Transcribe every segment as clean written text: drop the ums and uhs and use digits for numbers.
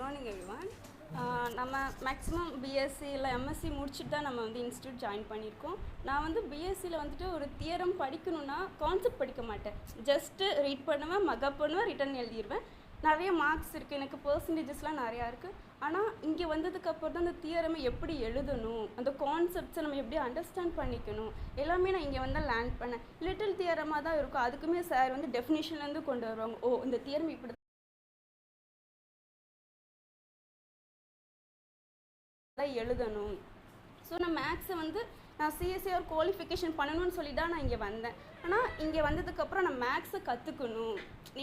Morning everyone. நம்ம maximum BSc இல்லை MSc முடிச்சுட்டு தான் நம்ம வந்து இன்ஸ்டியூட் ஜாயின் பண்ணியிருக்கோம். நான் வந்து பிஎஸ்சியில் வந்துட்டு ஒரு தியரம் படிக்கணும்னா கான்செப்ட் படிக்க மாட்டேன். ஜஸ்ட்டு ரீட் பண்ணுவேன், மக்கப் பண்ணுவேன், ரிட்டன் எழுதிடுவேன். நிறைய மார்க்ஸ் இருக்குது, எனக்கு பர்சன்டேஜஸ்லாம் நிறையா இருக்குது. ஆனால் இங்கே வந்ததுக்கப்புறம் தான் அந்த தியரமை எப்படி எழுதணும், அந்த கான்செப்ட்ஸை நம்ம எப்படி அண்டர்ஸ்டாண்ட் பண்ணிக்கணும், எல்லாமே நான் இங்கே வந்து லேர்ன் பண்ணேன். லிட்டில் தியரமாக தான் இருக்கும். அதுக்குமே சார் வந்து டெஃபினிஷன்லேருந்து கொண்டு வருவாங்க. ஓ, இந்த தியரம் இப்படி எழுதணும். ஸோ நான் மேக்ஸை வந்து நான் சிஎஸ்சி ஒரு குவாலிஃபிகேஷன் பண்ணணும்னு சொல்லி தான் நான் இங்கே வந்தேன். ஆனால் இங்கே வந்ததுக்கப்புறம் நான் மேக்ஸை கற்றுக்கணும்.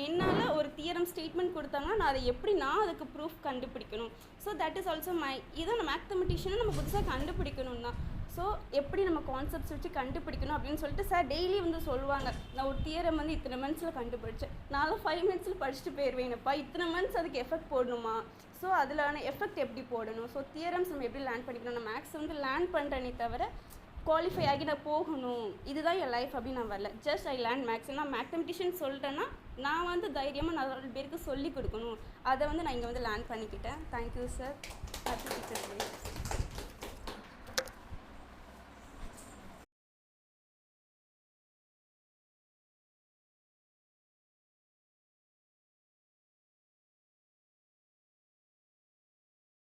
என்னால் ஒரு தியரம் ஸ்டேட்மெண்ட் கொடுத்தாங்கன்னா நான் அதை எப்படி அதுக்கு ப்ரூஃப் கண்டுபிடிக்கணும். ஸோ தட் இஸ் ஆல்சோ இதை நான் மேத்தமெட்டிஷியனை நம்ம புதுசாக கண்டுபிடிக்கணும் தான். ஸோ எப்படி நம்ம கான்செப்ட்ஸ் வச்சு கண்டுபிடிக்கணும் அப்படின்னு சொல்லிட்டு சார் டெய்லி வந்து சொல்லுவாங்க. நான் ஒரு தியரம் வந்து இத்தனை மந்த்ஸில் கண்டுபிடிச்சேன், நானும் 5 மினிட்ஸில் படிச்சுட்டு போயிடுவேன்ப்பா. இத்தனை மந்த்ஸ் அதுக்கு எஃபெக்ட் போடணுமா, ஸோ அதிலான எஃபெக்ட் எப்படி போடணும், ஸோ தியரம்ஸ் நம்ம எப்படி லேர்ன் பண்ணிக்கணும். நான் மேக்ஸ் வந்து லேர்ன் பண்ணுறேனே தவிர குவாலிஃபை ஆகி நான் போகணும், இதுதான் என் லைஃப் அப்படின்னு நான் வரல. Just I learn maths. நான் மேத்தமெட்டிஷியன் சொல்லிட்டேன்னா நான் வந்து தைரியமாக 4 பேருக்கு சொல்லிக் கொடுக்கணும். அதை வந்து நான் இங்கே வந்து லேர்ன் பண்ணிக்கிட்டேன். Thank you sir. Happy teachers day.